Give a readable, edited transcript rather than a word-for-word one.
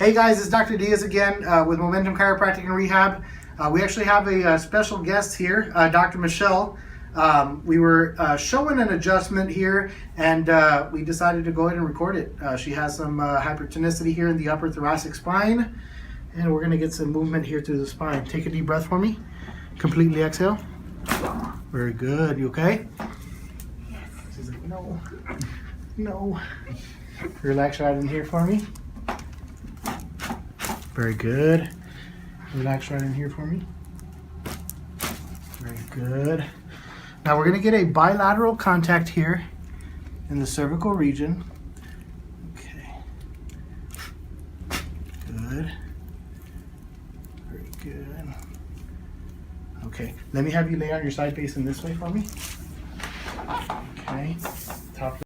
Hey guys, it's Dr. Diaz again with Momentum Chiropractic and Rehab. We actually have a special guest here, Dr. Michelle. We were showing an adjustment here and we decided to go ahead and record it. She has some hypertonicity here in the upper thoracic spine, and we're going to get some movement here through the spine. Take a deep breath for me. Completely exhale. Very good. You okay? Yes. She's like, no. No. Relax right in here for me. Very good. Relax right in here for me. Very good. Now we're going to get a bilateral contact here in the cervical region. Okay. Good. Very good. Okay. Let me have you lay on your side facing this way for me.